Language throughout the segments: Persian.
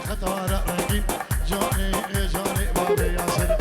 خطوة رقيق جوني جوني بابي ياسر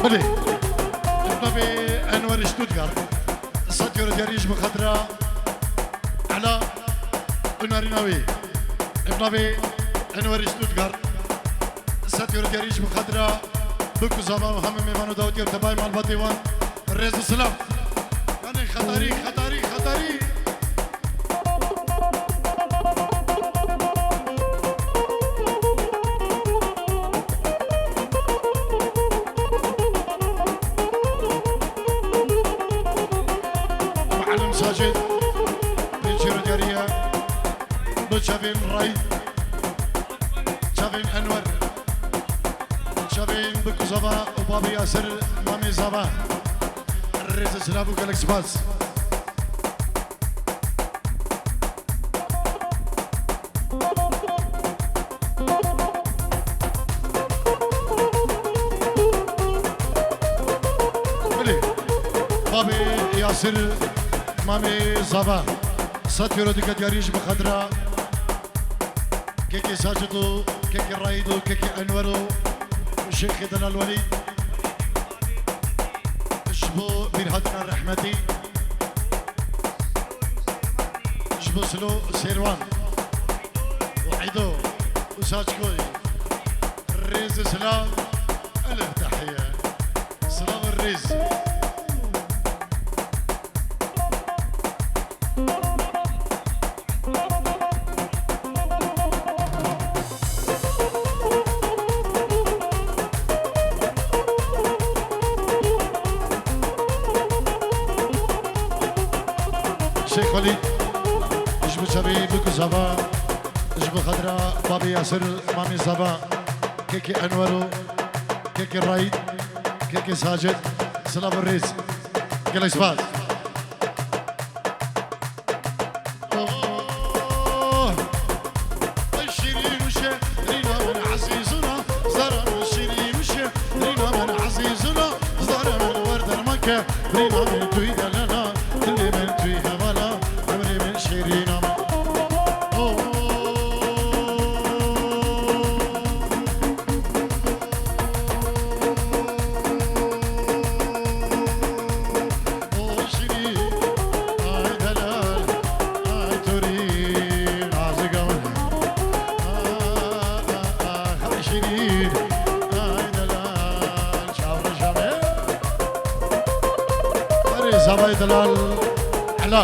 بلي ابنبي انور شتوتغارت ساتيور دياريج مخدرة على وناريناوي ابنبي انور شتوتغارت ساتيور دياريج مخدرة بكو زبا وهم ميمانو داوتي ارتباي مال بطيوان الرئيس السلام يعني خطري خطري خطري ساجد بنشيرو دياريا بشافين راي شافين انور شافين بكو زبا وبابي ياسر مامي زبا الرئيس سلافو جالكس باس بابي ياسر مامي زبا ساتيرو ديكا دياريج بخضرا كيكي ساجدو كيكي رايدو كيكي انورو الشيخ دنا الوليد شبو بيرهدنا الرحمتي شبو سلو سيروان وعيدو وساجكوي الريز سلام الف تحيه سلام الريز شيخ وليد اجبو شبي بكو زبا اجبو خضرا بابي ياسر مامي زبا كيكي انورو كيكي الرايد كيكي ساجد سلام الريس قلش باز الشيرين وشيرينا من عزيزنا زرع الشيرين وشيرينا من عزيزنا زرع من ورد المكة رينا من تويدا لنا اللي من تويها ولا عمري من شيرينا زباي دلال على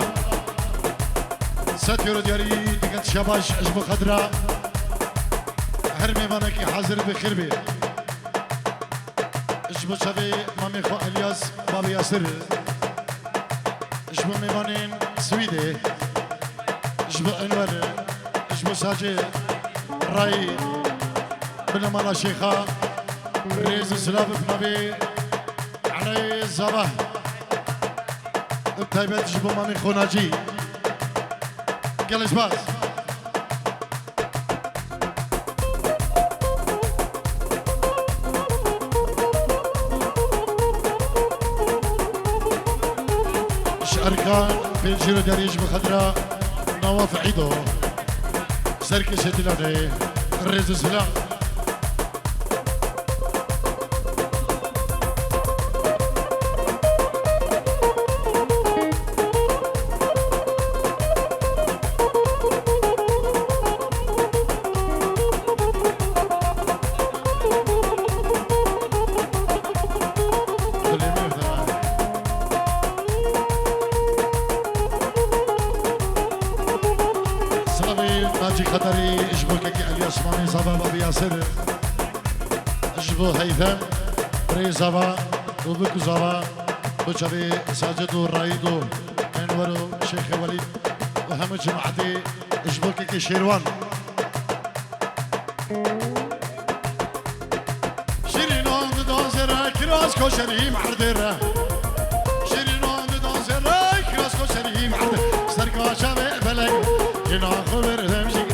ستيرو دياري دقت شباش عجبو خضرا هرمي مانكي حاضر بخربي عجبو شبي مامي خو الياس بابي ياسر عجبو ميمانين سويدي عجبو انور عجبو ساجي راي بن مالا شيخا ريز سلاف بنبي علي الزباه تايبت جبو مامي خوناجي قلش باز شاركان بين جيرو داريج بخضرا نواف عيدو سركش دلاني الريز سلام خطري اجبو كيكي الياس مامي زبا بابي ياسر اجبو هيثم بري زبا وبكو زبا بوشبي ساجد ورايد انور شيخ وليد وهم جماعتي اجبو كيكي شيروان شيرينون دوزر كراس كوشري معردر شيرينون دوزر كراس كوشري معردر سركا شابه بلك جنا خبر دمشي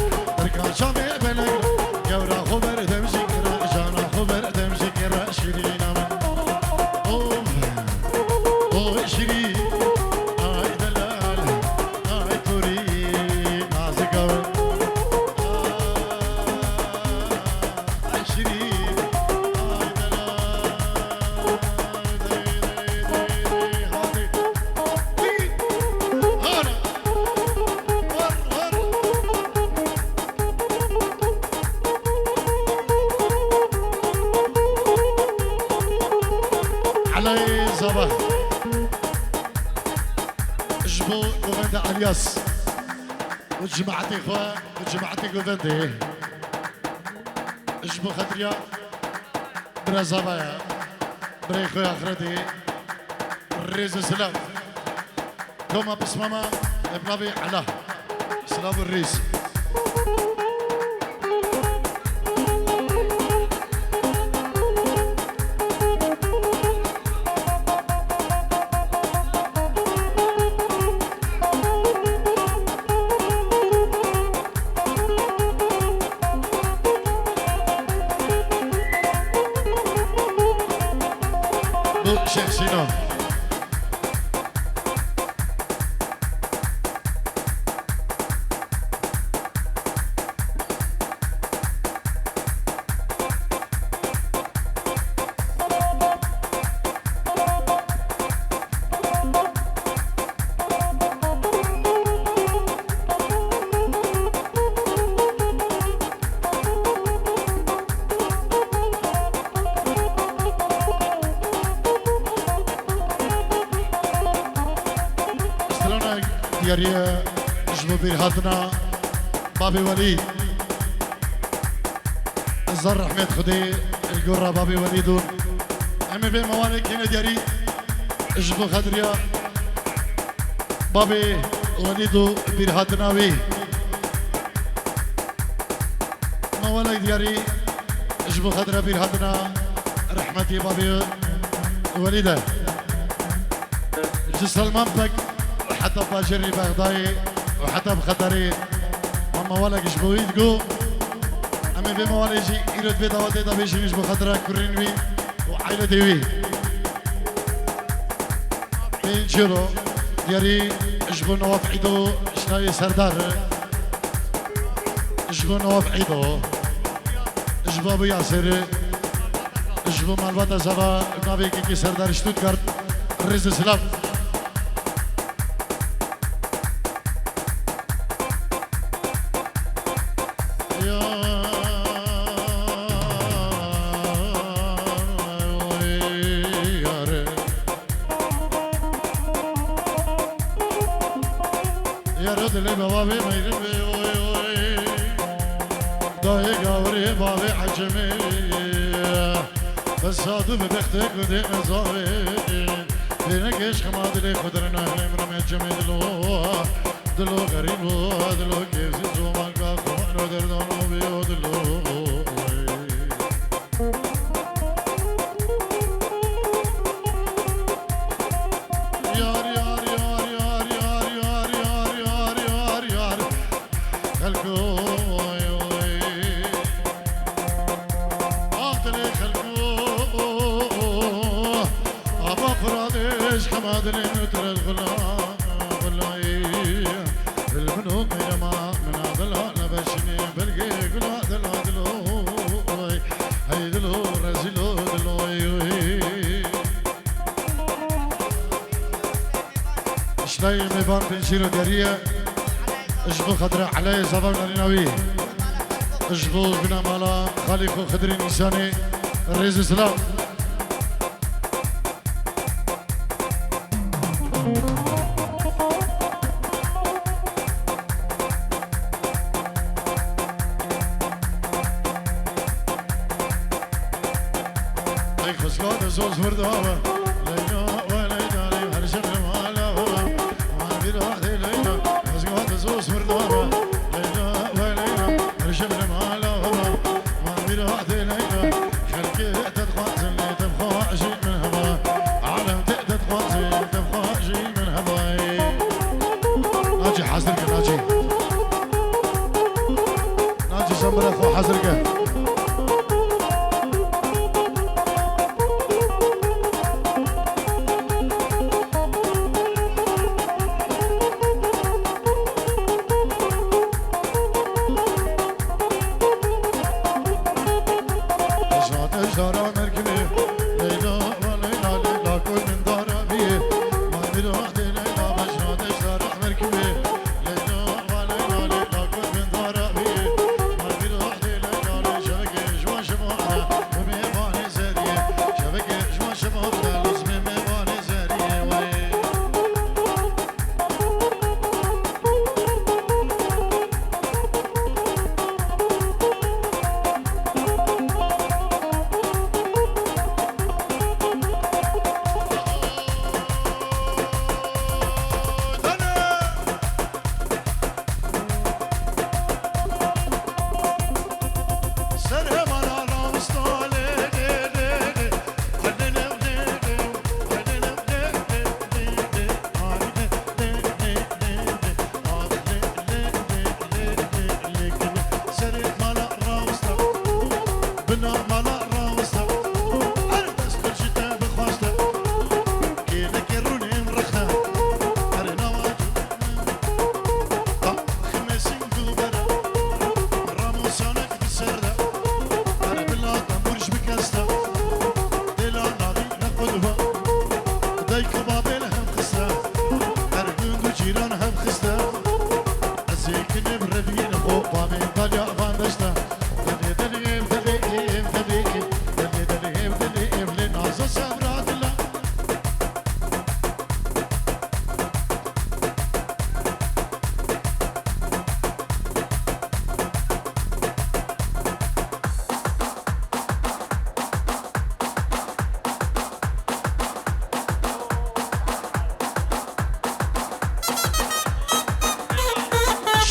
شامي بلغ جورا خبر دمشي كرا جانا خبر دمشي كرا شيرينا او شيرين اي دلال اي توري نازكا اي شيرين اي دلال علي صباح اجبو جوفندا الياس وجماعتي اخوة وجماعتي جوفندي اجبو خدريا برا زبايا برا اخويا اخردي الريز سلام كوما بسماما ابنبي علاه سلام الريز شيخ سينو دياريا اجبو بيرهاتنا بابي وليد الزر احمد خدي القرة بابي وليدون عمي بين موانك هنا دياري اجبو خدريا بابي وليدو بير هاتناوي ما ولا دياري اجبو خضرة بير هاتنا رحمتي بابي وليده سلمان بك وحتى باجري بغداي وحتى بخطري ماما ولا اجبو يدقو اما بما ولا يجي يرد بيتا وديتا بيجي اجبو خضرة كرين بي وعائلة ديوي بين جيرو دياري اجبو نواف عيدو شناي سردار اجبو نواف عيدو اجبو ابو ياسر اجبو مالباتا زبا نابي كي سردار شتوتغارت ريز سلام صادو ببختك ودي مزاوين بينك عشق ما دلي خدرنا همرم جميل دلو غريب دلو كيف زومان كاكو انو دردانو بيو دلو يار يار يار يار يار يار يار يار يار يار خلقو حمادني نتر الغلاء غلاي بالبنوك يما من هذا لبشني بلقي غلا دلو دلو هاي دلو رزلو دلو اشتاي ميبان بنشيرو داريه اجبو خضراء علي زبان النبي اجبو بنا مالا خالق خضري نساني الرئيس السلام زوز وردوها ليلى وليلى لي هرشم المالا ما بيروح ليلى زوز زوز وردوها ليلى وليلى هرشم المالا ما بيروح ليلى خلقي تتخاصم لي تبخى شيء من هوا عالم تتخاصم تبخى شيء من هوا ناجي حزرك ناجي سمرة خو حزرك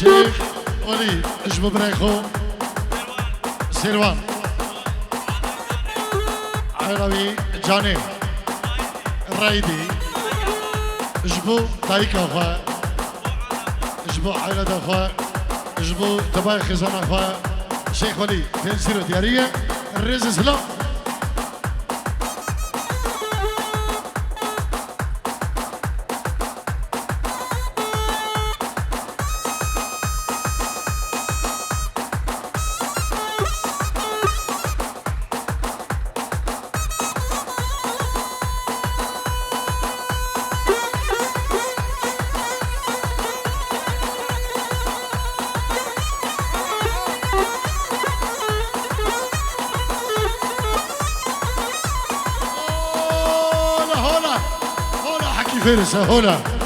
شيخ ولي اجبو بريخو سيروان عربي جاني الرايدي اجبو دايكا خوا اجبو عائلة خوا اجبو تباي خزانة خوا شيخ ولي تنسيرو ديارية الرز سلام فارس هنا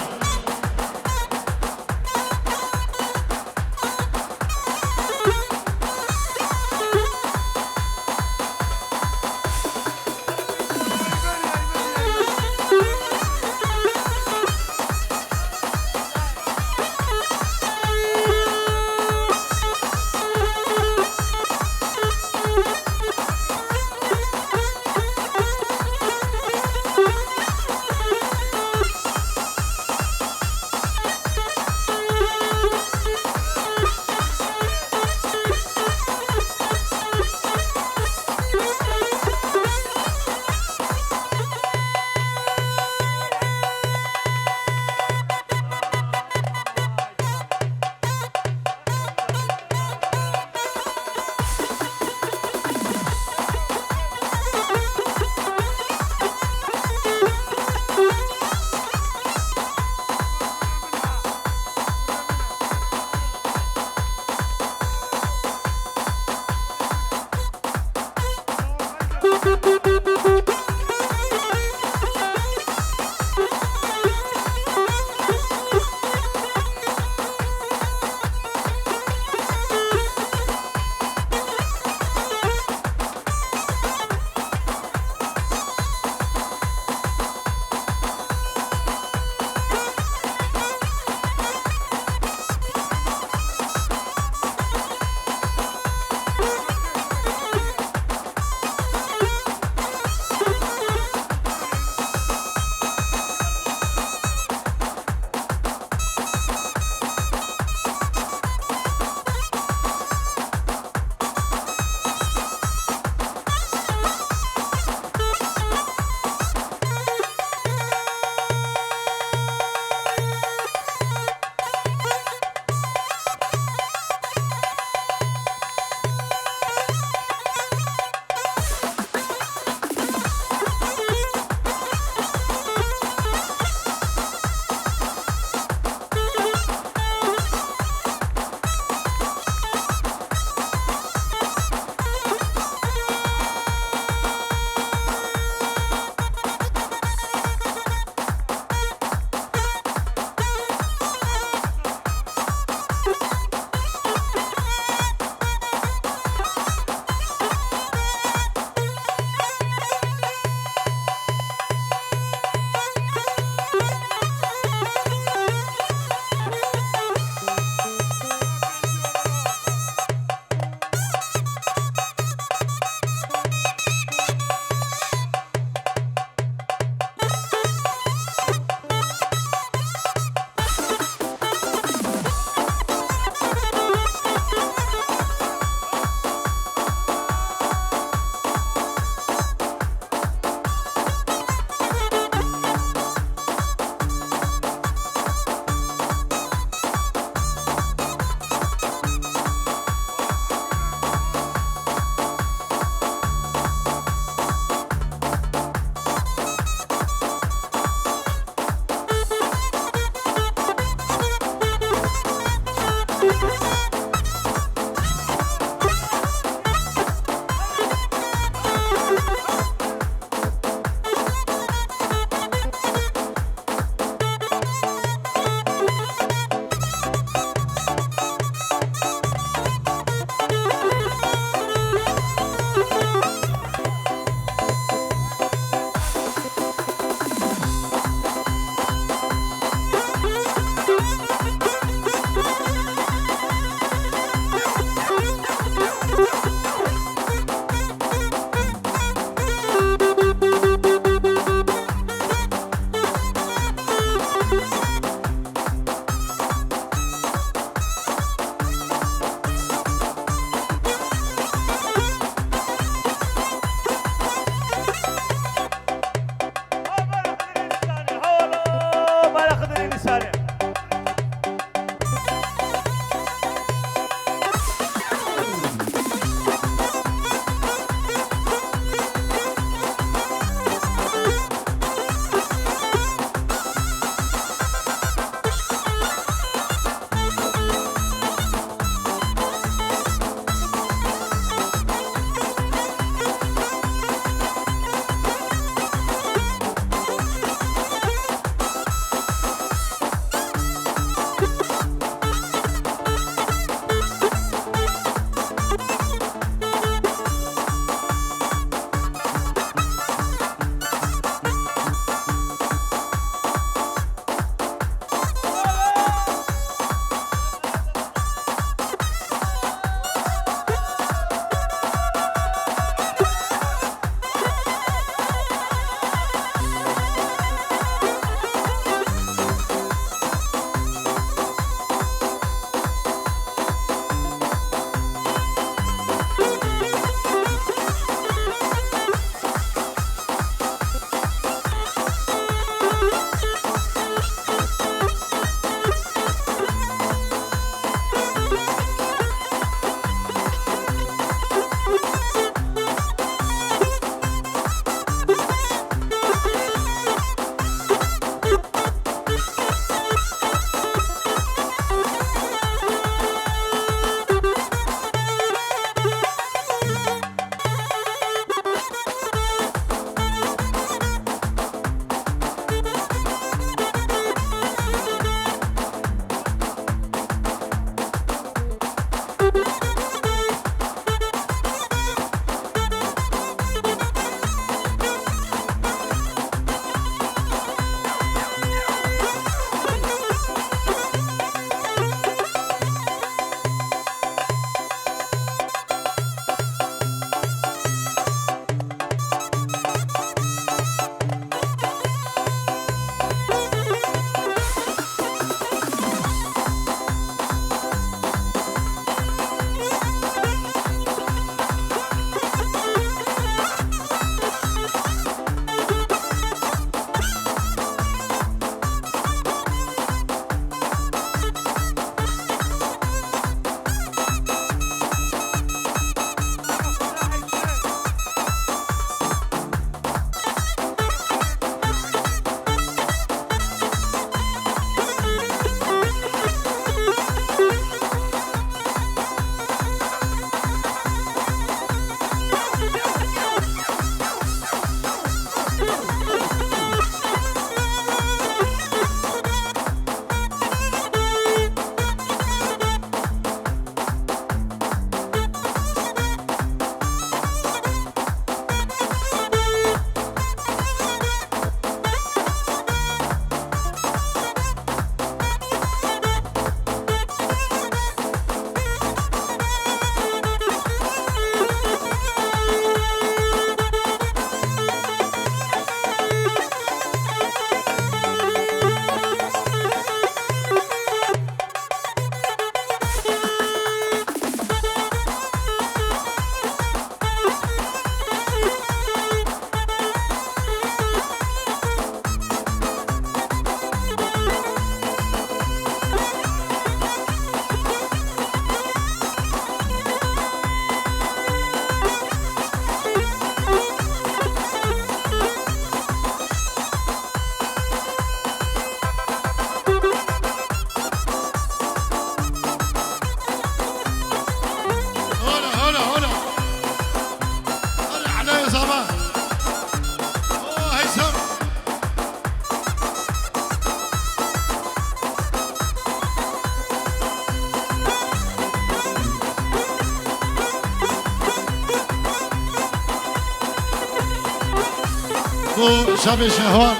خو شب شهوان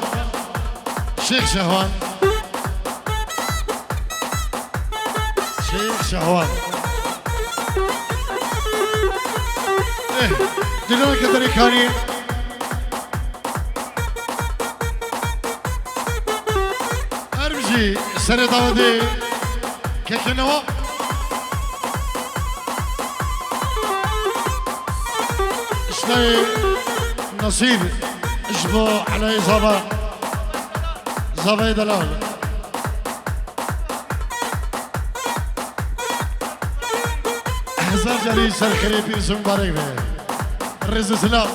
شيخ شهوان شيخ شهوان ايه دلوقتي كدري كاني ارمجي سنة داودي كيكنوا اشتاي نصيب اشبو على زبا زبا دلال هزار جري سر خريبي رسم بارك به الرز سلام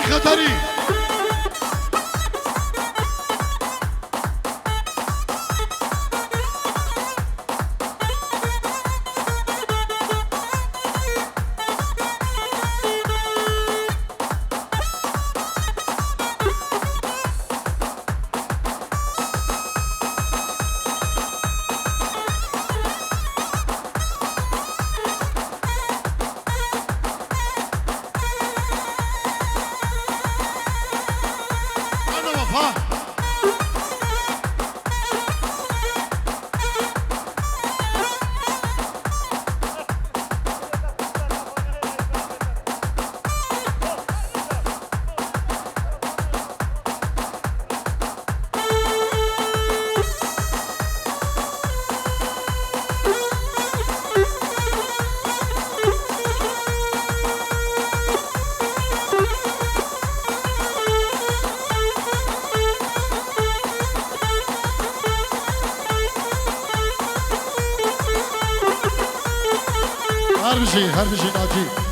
خطري هربشي ناجي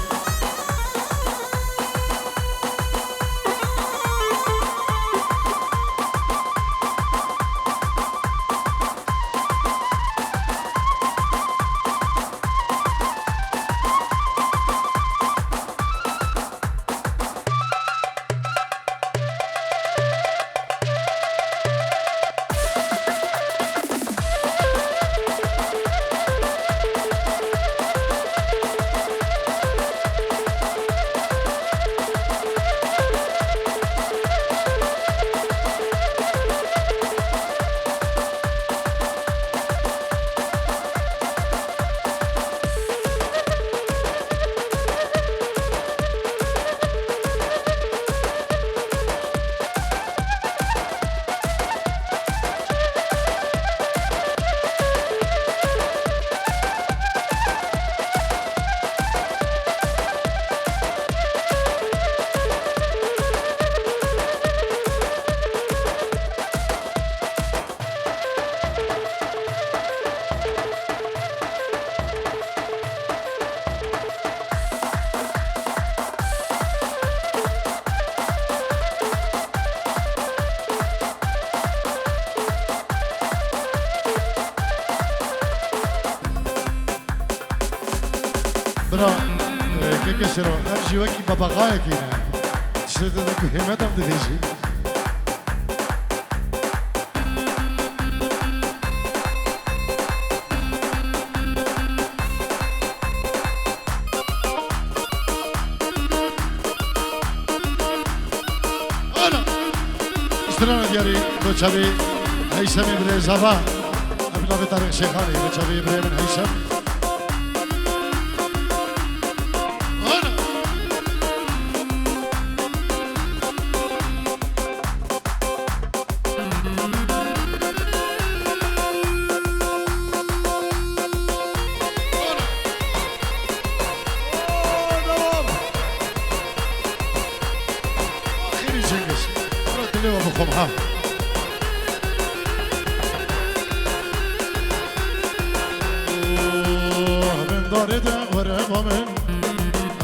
برا كيكا سيرو ارجي وكي باباغايا كينا تشتت ذاك همتهم دفيشي انا اشترانا دياري دوشابي هيثم بري زبا ابن طارق شيخاني دوشابي بري من هيثم صبحا من داره ده وره با من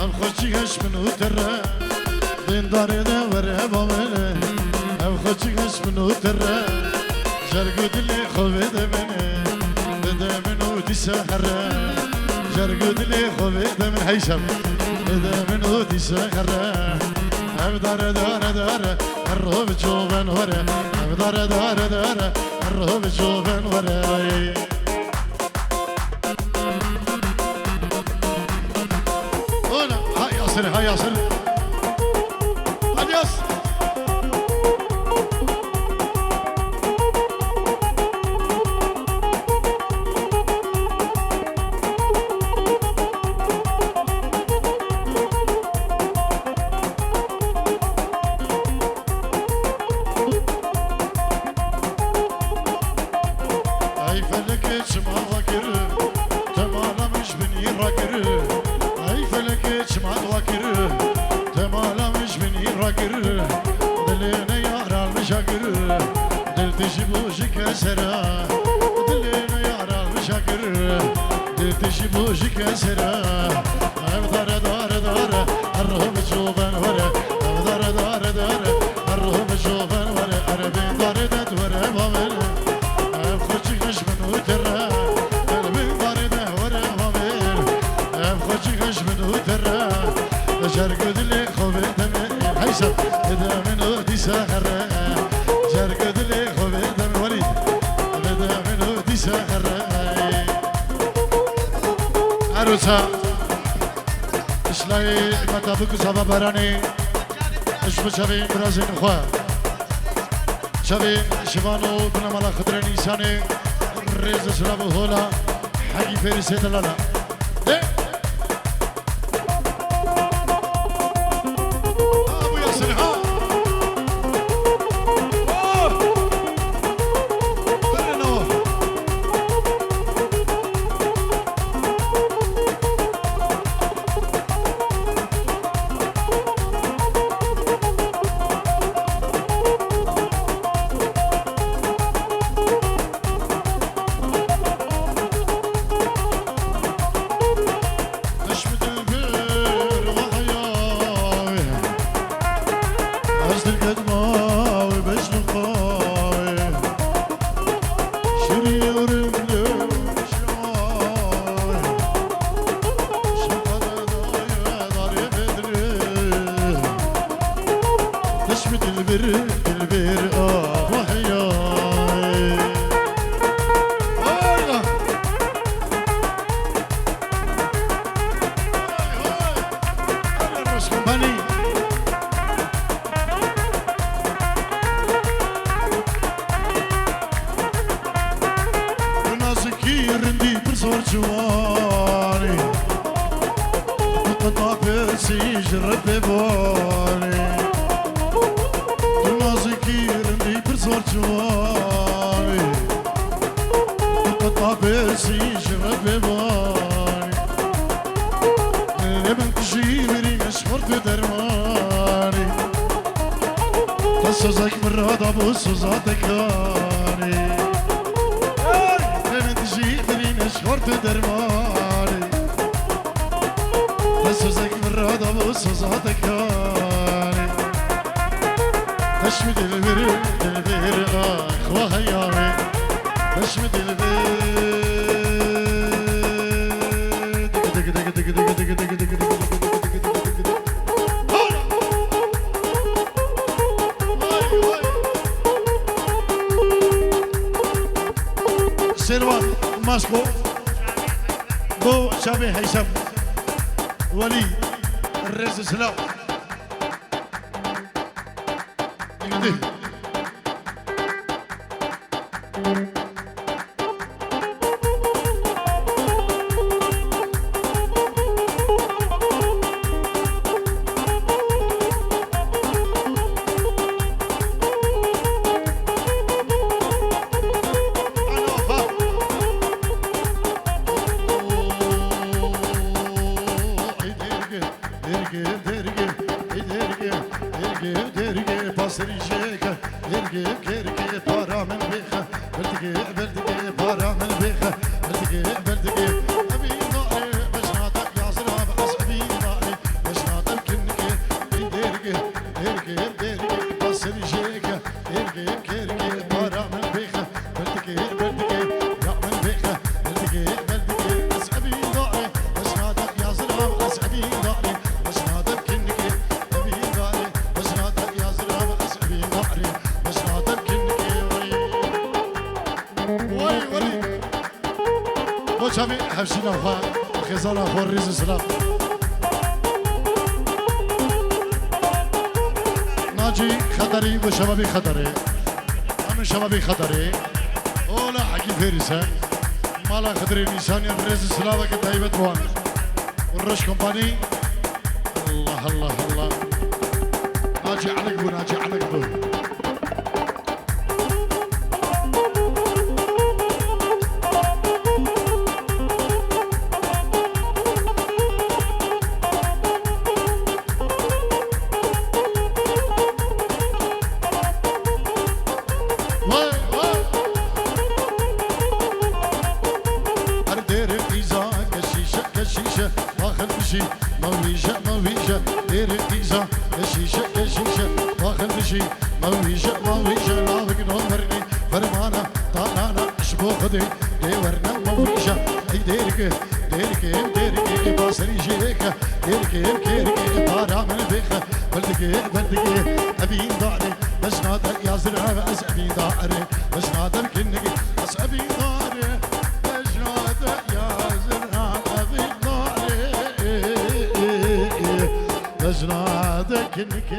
ام خوشیش منو تره من داره ده وره با من ام خوشیش منو تره جرگو دلی خوبه ده منه بده منو دی سهره جرگو دلی خوبه ده من حیشم بده منو دی سهره ام داره داره داره الروح بجوبن وره ام داره داره داره الروح بجوبن وره هاي ياسر اديوس هاي فلك شما وكر تمالا مش بني راكر هاي فلك شما وكر تمالا مش بني راكر دلنا يارا المشاكر دل تشبوش كسرا دلنا يارا المشاكر دل تشبوش كسرا دار دار دار الروح بشوفن ورا دار دار دار الروح بشوفن ورا اربين دار دار ورا بامل خوشيش منو ترى قلبي دار دار ورا بامل خوشيش منو ترى جرقد لي خوبي دم حيسب اذا منو دي سهره جرقد لي خوبي دم وليد اذا منو دي سهره عروسه اشلاي متابك سبب براني اش بشوي برازين خوا شوي شبانو بنمالا خضر نيساني ريز سلام هولا حقي فارس هدلانا سوزك مراد ابو سوزاتك اني من تجيبني نشورت درماني سوزك مراد ابو سوزاتك اني تشمد البر البر اخوها يامي تشمد البر دق دق دق دق دق دق دق دق سلوان ماسكو بو شابي هيثم ولي الرئيس سلام بردقي بردقي أبي ضاري بشناتك يا زراب أسعبي ضاري بشناتك كنكي ديرقي ديرقي ديرقي بصري شيكة ديرقي كيرقي بارا من بيخة بردقي بردقي يا من بيخة بردقي بردقي أسعبي ضاري بشناتك يا زراب أسعبي ضاري بشناتك كنكي أبي ضاري بشناتك يا زراب أسعبي ضاري بشناتك كنكي وي ولي وشافي حفشينا وخا خزانا خور ريز سلام ناجي خطري وشبابي خطري أنا شبابي خطري ولا حكي فيرسة مالا خطري نيساني ريز سلامة كتايبة وان والرش كومباني الله الله الله ناجي علق بو ناجي علق بو مويجة مويجة دير الديزة كشيشة كشيشة واخر بشي مويجة مويجة لابق نورني فرمانا طالانا اشبو خدي دي ورنا مويجة ديرك ديرك ديرك باسري جيك ديرك ديرك بارا من بيخة بلدقي بلدقي أبين ضاري بس نادر يا زرع بس أبين ضاري بس نادر كنك بس أبين ضاري بس نادر يا زرع أبين ضاري بس نادر كنك